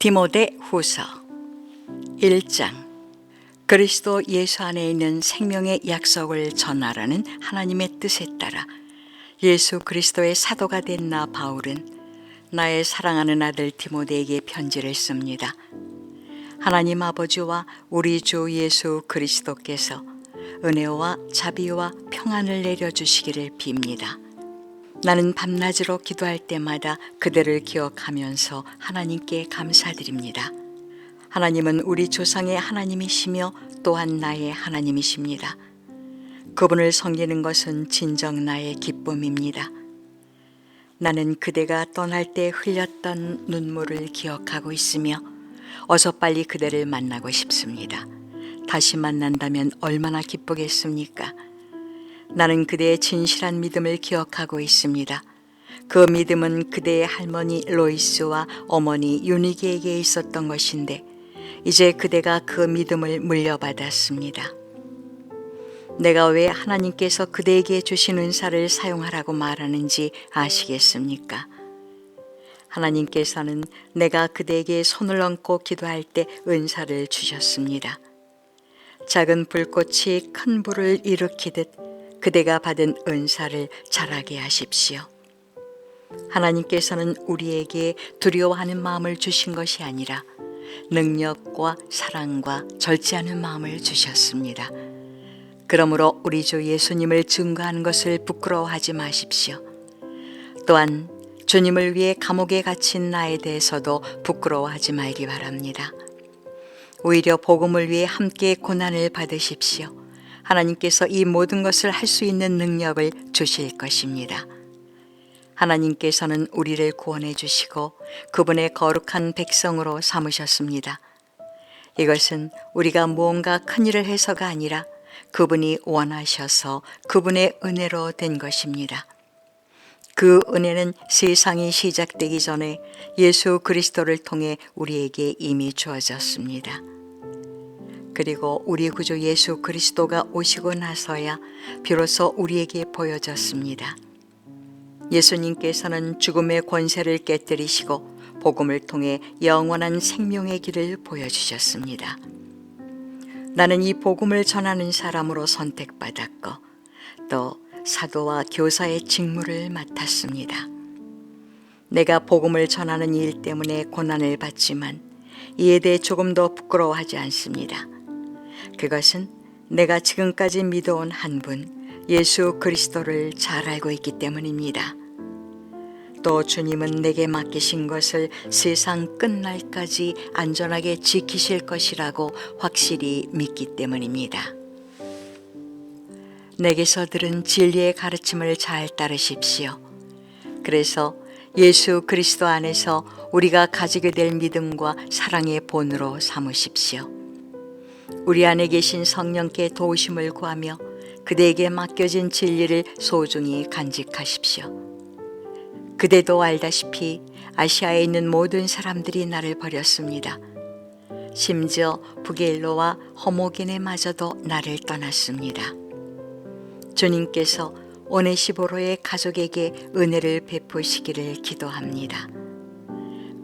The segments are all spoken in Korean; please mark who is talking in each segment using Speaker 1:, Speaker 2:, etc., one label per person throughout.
Speaker 1: 디모데 후서 1장. 그리스도 예수 안에 있는 생명의 약속을 전하라는 하나님의 뜻에 따라 예수 그리스도의 사도가 된 나 바울은 나의 사랑하는 아들 디모데에게 편지를 씁니다. 하나님 아버지와 우리 주 예수 그리스도께서 은혜와 자비와 평안을 내려주시기를 빕니다. 나는 밤낮으로 기도할 때마다 그대를 기억하면서 하나님께 감사드립니다. 하나님은 우리 조상의 하나님이시며 또한 나의 하나님이십니다. 그분을 섬기는 것은 진정 나의 기쁨입니다. 나는 그대가 떠날 때 흘렸던 눈물을 기억하고 있으며 어서 빨리 그대를 만나고 싶습니다. 다시 만난다면 얼마나 기쁘겠습니까? 나는 그대의 진실한 믿음을 기억하고 있습니다. 그 믿음은 그대의 할머니 로이스와 어머니 유니기에게 있었던 것인데 이제 그대가 그 믿음을 물려받았습니다. 내가 왜 하나님께서 그대에게 주신 은사를 사용하라고 말하는지 아시겠습니까? 하나님께서는 내가 그대에게 손을 얹고 기도할 때 은사를 주셨습니다. 작은 불꽃이 큰 불을 일으키듯 그대가 받은 은사를 자라게 하십시오. 하나님께서는 우리에게 두려워하는 마음을 주신 것이 아니라 능력과 사랑과 절제하는 마음을 주셨습니다. 그러므로 우리 주 예수님을 증거하는 것을 부끄러워하지 마십시오. 또한 주님을 위해 감옥에 갇힌 나에 대해서도 부끄러워하지 말기 바랍니다. 오히려 복음을 위해 함께 고난을 받으십시오. 하나님께서 이 모든 것을 할 수 있는 능력을 주실 것입니다. 하나님께서는 우리를 구원해 주시고 그분의 거룩한 백성으로 삼으셨습니다. 이것은 우리가 무언가 큰일을 해서가 아니라 그분이 원하셔서 그분의 은혜로 된 것입니다. 그 은혜는 세상이 시작되기 전에 예수 그리스도를 통해 우리에게 이미 주어졌습니다. 그리고 우리 구주 예수 그리스도가 오시고 나서야 비로소 우리에게 보여졌습니다. 예수님께서는 죽음의 권세를 깨뜨리시고 복음을 통해 영원한 생명의 길을 보여주셨습니다. 나는 이 복음을 전하는 사람으로 선택받았고 또 사도와 교사의 직무를 맡았습니다. 내가 복음을 전하는 일 때문에 고난을 받지만 이에 대해 조금도 부끄러워하지 않습니다. 그것은 내가 지금까지 믿어온 한 분, 예수 그리스도를 잘 알고 있기 때문입니다. 또 주님은 내게 맡기신 것을 세상 끝날까지 안전하게 지키실 것이라고 확실히 믿기 때문입니다. 내게서 들은 진리의 가르침을 잘 따르십시오. 그래서 예수 그리스도 안에서 우리가 가지게 될 믿음과 사랑의 본으로 삼으십시오. 우리 안에 계신 성령께 도우심을 구하며 그대에게 맡겨진 진리를 소중히 간직하십시오. 그대도 알다시피 아시아에 있는 모든 사람들이 나를 버렸습니다. 심지어 부겔로와 허모게네마저도 나를 떠났습니다. 주님께서 오네시보로의 가족에게 은혜를 베푸시기를 기도합니다.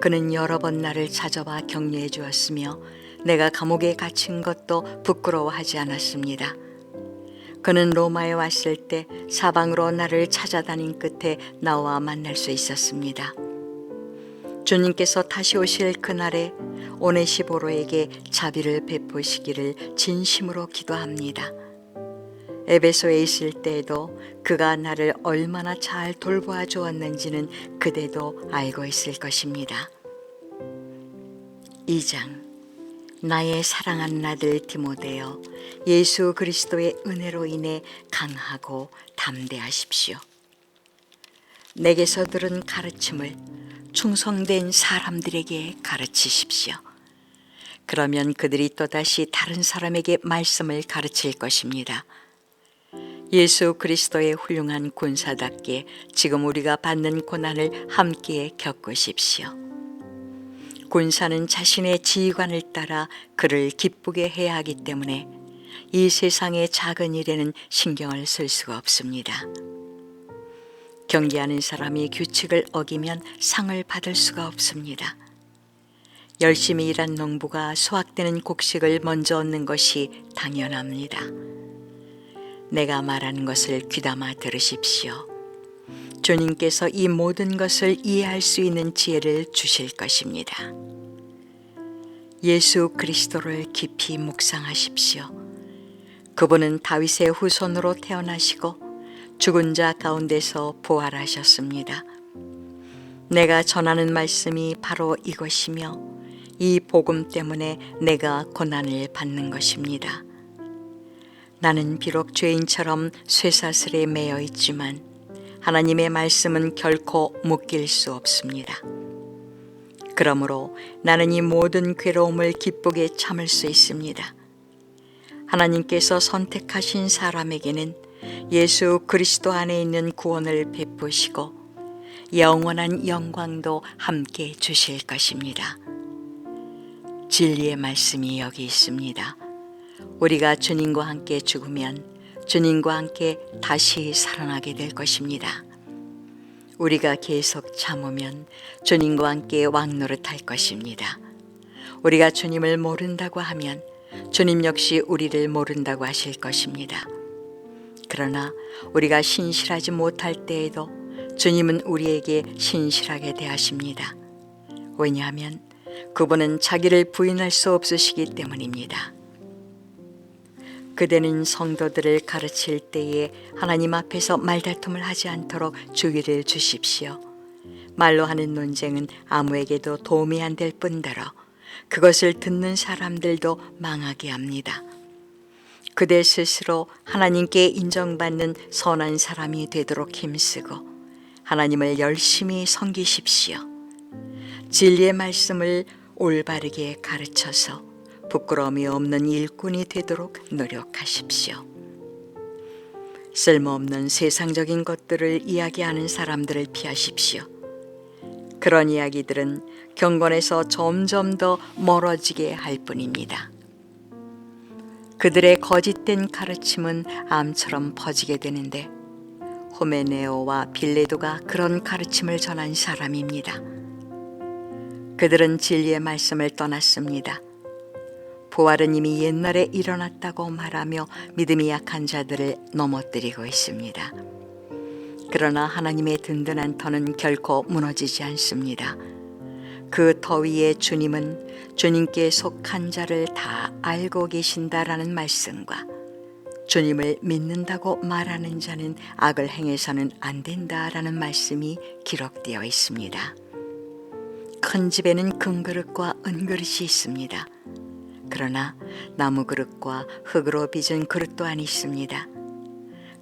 Speaker 1: 그는 여러 번 나를 찾아와 격려해 주었으며 내가 감옥에 갇힌 것도 부끄러워하지 않았습니다. 그는 로마에 왔을 때 사방으로 나를 찾아다닌 끝에 나와 만날 수 있었습니다. 주님께서 다시 오실 그날에 오네시보로에게 자비를 베푸시기를 진심으로 기도합니다. 에베소에 있을 때에도 그가 나를 얼마나 잘 돌보아 주었는지는 그대도 알고 있을 것입니다. 2장. 나의 사랑하는 아들 디모데여, 예수 그리스도의 은혜로 인해 강하고 담대하십시오. 내게서 들은 가르침을 충성된 사람들에게 가르치십시오. 그러면 그들이 또다시 다른 사람에게 말씀을 가르칠 것입니다. 예수 그리스도의 훌륭한 군사답게 지금 우리가 받는 고난을 함께 겪으십시오. 군사는 자신의 지휘관을 따라 그를 기쁘게 해야 하기 때문에 이 세상의 작은 일에는 신경을 쓸 수가 없습니다. 경계하는 사람이 규칙을 어기면 상을 받을 수가 없습니다. 열심히 일한 농부가 수확되는 곡식을 먼저 얻는 것이 당연합니다. 내가 말하는 것을 귀담아 들으십시오. 주님께서 이 모든 것을 이해할 수 있는 지혜를 주실 것입니다. 예수 그리스도를 깊이 묵상하십시오. 그분은 다윗의 후손으로 태어나시고 죽은 자 가운데서 부활하셨습니다. 내가 전하는 말씀이 바로 이것이며 이 복음 때문에 내가 고난을 받는 것입니다. 나는 비록 죄인처럼 쇠사슬에 매여 있지만 하나님의 말씀은 결코 묶일 수 없습니다. 그러므로 나는 이 모든 괴로움을 기쁘게 참을 수 있습니다. 하나님께서 선택하신 사람에게는 예수 그리스도 안에 있는 구원을 베푸시고 영원한 영광도 함께 주실 것입니다. 진리의 말씀이 여기 있습니다. 우리가 주님과 함께 죽으면 주님과 함께 다시 살아나게 될 것입니다. 우리가 계속 참으면 주님과 함께 왕노릇할 것입니다. 우리가 주님을 모른다고 하면 주님 역시 우리를 모른다고 하실 것입니다. 그러나 우리가 신실하지 못할 때에도 주님은 우리에게 신실하게 대하십니다. 왜냐하면 그분은 자기를 부인할 수 없으시기 때문입니다. 그대는 성도들을 가르칠 때에 하나님 앞에서 말다툼을 하지 않도록 주의를 주십시오. 말로 하는 논쟁은 아무에게도 도움이 안 될 뿐더러 그것을 듣는 사람들도 망하게 합니다. 그대 스스로 하나님께 인정받는 선한 사람이 되도록 힘쓰고 하나님을 열심히 섬기십시오. 진리의 말씀을 올바르게 가르쳐서 부끄러움이 없는 일꾼이 되도록 노력하십시오. 쓸모없는 세상적인 것들을 이야기하는 사람들을 피하십시오. 그런 이야기들은 경건에서 점점 더 멀어지게 할 뿐입니다. 그들의 거짓된 가르침은 암처럼 퍼지게 되는데 호메네오와 빌레도가 그런 가르침을 전한 사람입니다. 그들은 진리의 말씀을 떠났습니다. 부활은 이미 옛날에 일어났다고 말하며 믿음이 약한 자들을 넘어뜨리고 있습니다. 그러나 하나님의 든든한 터는 결코 무너지지 않습니다. 그 터 위에 주님은 주님께 속한 자를 다 알고 계신다라는 말씀과 주님을 믿는다고 말하는 자는 악을 행해서는 안 된다라는 말씀이 기록되어 있습니다. 큰 집에는 금그릇과 은그릇이 있습니다. 그러나 나무 그릇과 흙으로 빚은 그릇 또한 있습니다.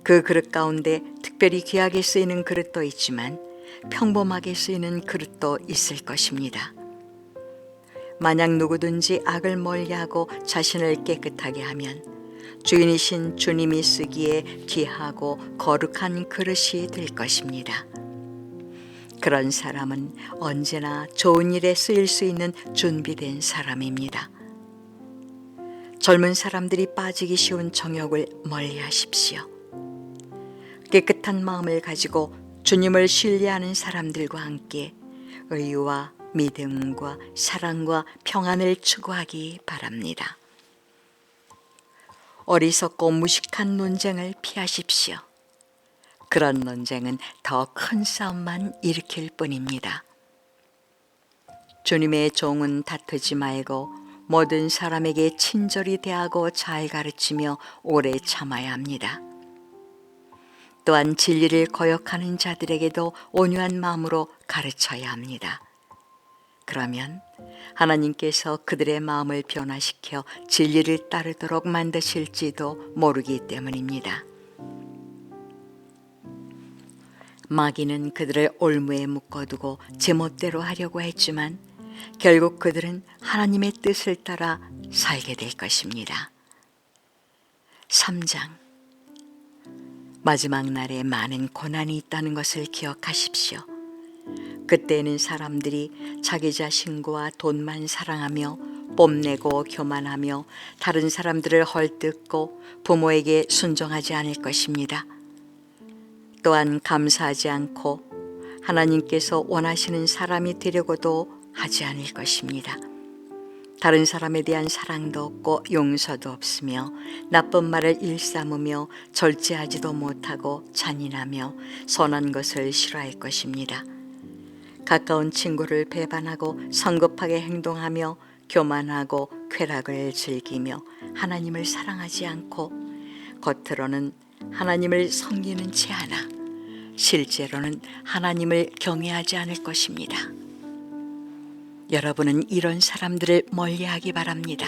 Speaker 1: 그 그릇 가운데 특별히 귀하게 쓰이는 그릇도 있지만 평범하게 쓰이는 그릇도 있을 것입니다. 만약 누구든지 악을 멀리하고 자신을 깨끗하게 하면 주인이신 주님이 쓰기에 귀하고 거룩한 그릇이 될 것입니다. 그런 사람은 언제나 좋은 일에 쓰일 수 있는 준비된 사람입니다. 젊은 사람들이 빠지기 쉬운 정욕을 멀리하십시오. 깨끗한 마음을 가지고 주님을 신뢰하는 사람들과 함께 의와 믿음과 사랑과 평안을 추구하기 바랍니다. 어리석고 무식한 논쟁을 피하십시오. 그런 논쟁은 더 큰 싸움만 일으킬 뿐입니다. 주님의 종은 다투지 말고 모든 사람에게 친절히 대하고 잘 가르치며 오래 참아야 합니다. 또한 진리를 거역하는 자들에게도 온유한 마음으로 가르쳐야 합니다. 그러면 하나님께서 그들의 마음을 변화시켜 진리를 따르도록 만드실지도 모르기 때문입니다. 마귀는 그들을 올무에 묶어두고 제멋대로 하려고 했지만 결국 그들은 하나님의 뜻을 따라 살게 될 것입니다. 3장. 마지막 날에 많은 고난이 있다는 것을 기억하십시오. 그때에는 사람들이 자기 자신과 돈만 사랑하며 뽐내고 교만하며 다른 사람들을 헐뜯고 부모에게 순종하지 않을 것입니다. 또한 감사하지 않고 하나님께서 원하시는 사람이 되려고도 하지 않을 것입니다. 다른 사람에 대한 사랑도 없고 용서도 없으며 나쁜 말을 일삼으며 절제하지도 못하고 잔인하며 선한 것을 싫어할 것입니다. 가까운 친구를 배반하고 성급하게 행동하며 교만하고 쾌락을 즐기며 하나님을 사랑하지 않고 겉으로는 하나님을 섬기는 채 하나 실제로는 하나님을 경외하지 않을 것입니다. 여러분은 이런 사람들을 멀리하기 바랍니다.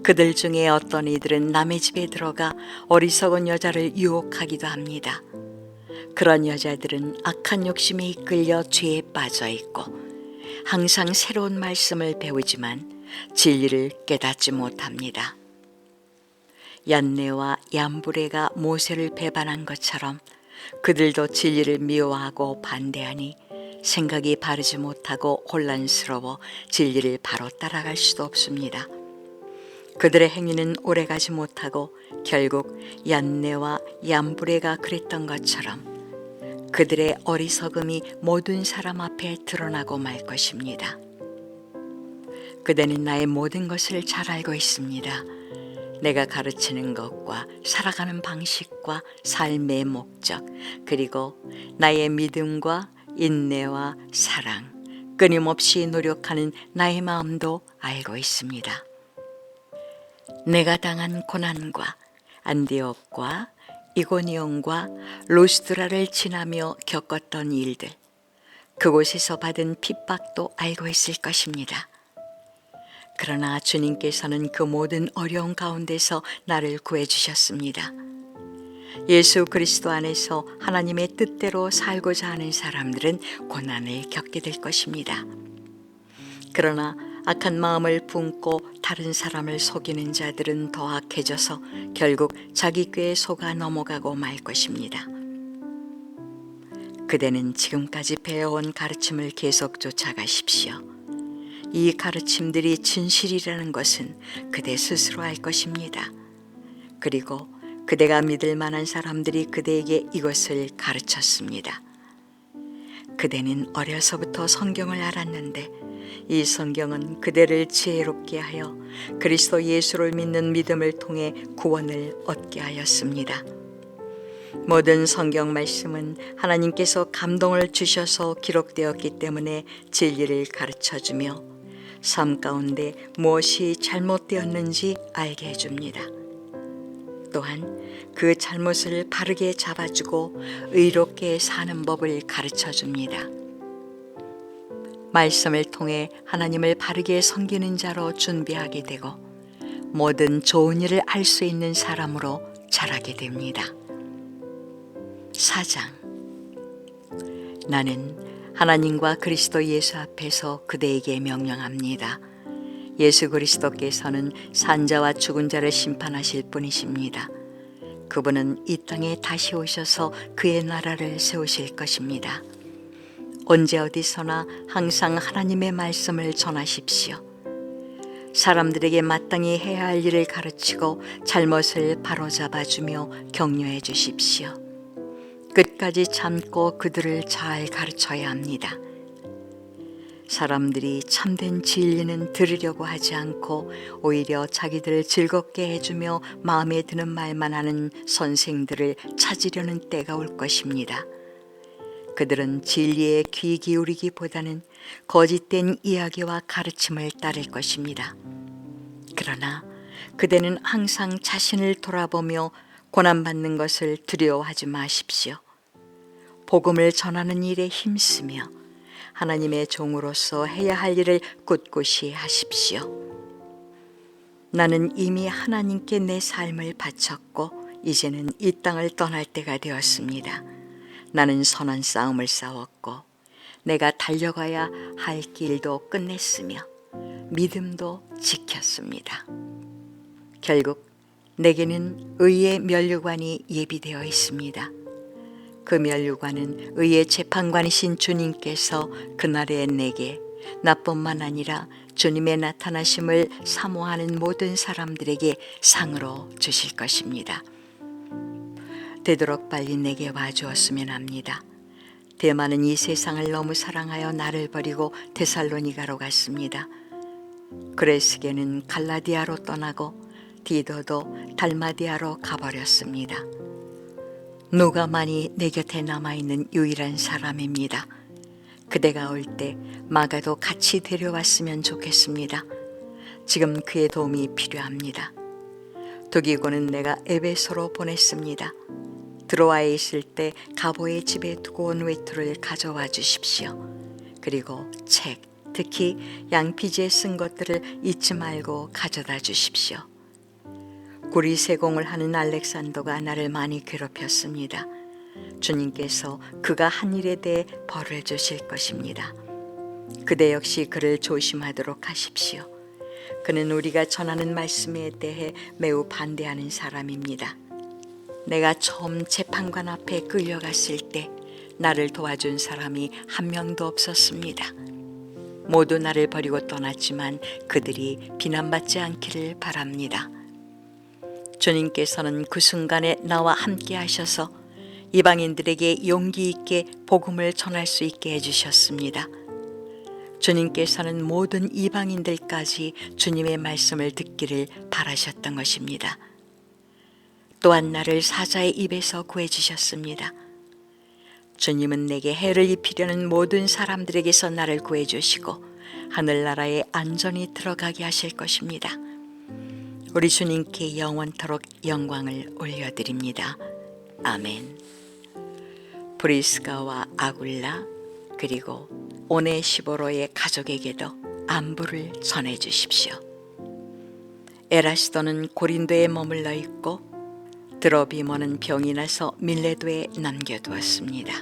Speaker 1: 그들 중에 어떤 이들은 남의 집에 들어가 어리석은 여자를 유혹하기도 합니다. 그런 여자들은 악한 욕심에 이끌려 죄에 빠져 있고 항상 새로운 말씀을 배우지만 진리를 깨닫지 못합니다. 얀네와 얀브레가 모세를 배반한 것처럼 그들도 진리를 미워하고 반대하니 생각이 바르지 못하고 혼란스러워 진리를 바로 따라갈 수도 없습니다. 그들의 행위는 오래가지 못하고 결국 얀네와 얀브레가 그랬던 것처럼 그들의 어리석음이 모든 사람 앞에 드러나고 말 것입니다. 그대는 나의 모든 것을 잘 알고 있습니다. 내가 가르치는 것과 살아가는 방식과 삶의 목적, 그리고 나의 믿음과 인내와 사랑, 끊임없이 노력하는 나의 마음도 알고 있습니다. 내가 당한 고난과 안디옥과 이고니온과 루스드라를 지나며 겪었던 일들, 그곳에서 받은 핍박도 알고 있을 것입니다. 그러나 주님께서는 그 모든 어려운 가운데서 나를 구해주셨습니다. 예수 그리스도 안에서 하나님의 뜻대로 살고자 하는 사람들은 고난을 겪게 될 것입니다. 그러나 악한 마음을 품고 다른 사람을 속이는 자들은 더 악해져서 결국 자기 꾀에 속아 넘어가고 말 것입니다. 그대는 지금까지 배워온 가르침을 계속 쫓아가십시오. 이 가르침들이 진실이라는 것은 그대 스스로 알 것입니다. 그리고 그대가 믿을 만한 사람들이 그대에게 이것을 가르쳤습니다. 그대는 어려서부터 성경을 알았는데 이 성경은 그대를 지혜롭게 하여 그리스도 예수를 믿는 믿음을 통해 구원을 얻게 하였습니다. 모든 성경 말씀은 하나님께서 감동을 주셔서 기록되었기 때문에 진리를 가르쳐주며 삶 가운데 무엇이 잘못되었는지 알게 해줍니다. 또한 그 잘못을 바르게 잡아주고 의롭게 사는 법을 가르쳐줍니다. 말씀을 통해 하나님을 바르게 섬기는 자로 준비하게 되고 모든 좋은 일을 할 수 있는 사람으로 자라게 됩니다. 4장. 나는 하나님과 그리스도 예수 앞에서 그대에게 명령합니다. 예수 그리스도께서는 산자와 죽은 자를 심판하실 분이십니다. 그분은 이 땅에 다시 오셔서 그의 나라를 세우실 것입니다. 언제 어디서나 항상 하나님의 말씀을 전하십시오. 사람들에게 마땅히 해야 할 일을 가르치고 잘못을 바로잡아주며 격려해 주십시오. 끝까지 참고 그들을 잘 가르쳐야 합니다. 사람들이 참된 진리는 들으려고 하지 않고 오히려 자기들을 즐겁게 해주며 마음에 드는 말만 하는 선생들을 찾으려는 때가 올 것입니다. 그들은 진리에 귀 기울이기보다는 거짓된 이야기와 가르침을 따를 것입니다. 그러나 그대는 항상 자신을 돌아보며 고난받는 것을 두려워하지 마십시오. 복음을 전하는 일에 힘쓰며 하나님의 종으로서 해야 할 일을 꿋꿋이 하십시오. 나는 이미 하나님께 내 삶을 바쳤고 이제는 이 땅을 떠날 때가 되었습니다. 나는 선한 싸움을 싸웠고 내가 달려가야 할 길도 끝냈으며 믿음도 지켰습니다. 결국 내게는 의의 면류관이 예비되어 있습니다. 그 면류관은 의의 재판관이신 주님께서 그날에 내게 나뿐만 아니라 주님의 나타나심을 사모하는 모든 사람들에게 상으로 주실 것입니다. 되도록 빨리 내게 와주었으면 합니다. 데마는 이 세상을 너무 사랑하여 나를 버리고 데살로니가로 갔습니다. 그레스게는 갈라디아로 떠나고 디도도 달마디아로 가버렸습니다. 누가만이 내 곁에 남아있는 유일한 사람입니다. 그대가 올 때 마가도 같이 데려왔으면 좋겠습니다. 지금 그의 도움이 필요합니다. 두기고는 내가 에베소로 보냈습니다. 드로아에 있을 때 가보의 집에 두고 온 외투를 가져와 주십시오. 그리고 책, 특히 양피지에 쓴 것들을 잊지 말고 가져다 주십시오. 구리 세공을 하는 알렉산더가 나를 많이 괴롭혔습니다. 주님께서 그가 한 일에 대해 벌을 주실 것입니다. 그대 역시 그를 조심하도록 하십시오. 그는 우리가 전하는 말씀에 대해 매우 반대하는 사람입니다. 내가 처음 재판관 앞에 끌려갔을 때 나를 도와준 사람이 한 명도 없었습니다. 모두 나를 버리고 떠났지만 그들이 비난받지 않기를 바랍니다. 주님께서는 그 순간에 나와 함께 하셔서 이방인들에게 용기 있게 복음을 전할 수 있게 해주셨습니다. 주님께서는 모든 이방인들까지 주님의 말씀을 듣기를 바라셨던 것입니다. 또한 나를 사자의 입에서 구해주셨습니다. 주님은 내게 해를 입히려는 모든 사람들에게서 나를 구해주시고 하늘나라에 안전히 들어가게 하실 것입니다. 우리 주님께 영원토록 영광을 올려드립니다. 아멘. 브리스가와 아굴라 그리고 오네시보로의 가족에게도 안부를 전해 주십시오. 에라스도는 고린도에 머물러 있고 드로비모는 병이 나서 밀레도에 남겨두었습니다.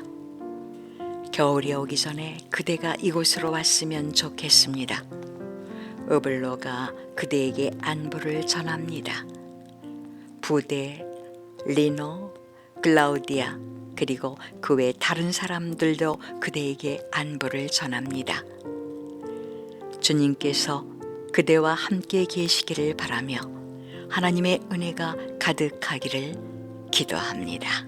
Speaker 1: 겨울이 오기 전에 그대가 이곳으로 왔으면 좋겠습니다. 으블로가 그대에게 안부를 전합니다. 부대, 리노, 클라우디아 그리고 그 외 다른 사람들도 그대에게 안부를 전합니다. 주님께서 그대와 함께 계시기를 바라며 하나님의 은혜가 가득하기를 기도합니다.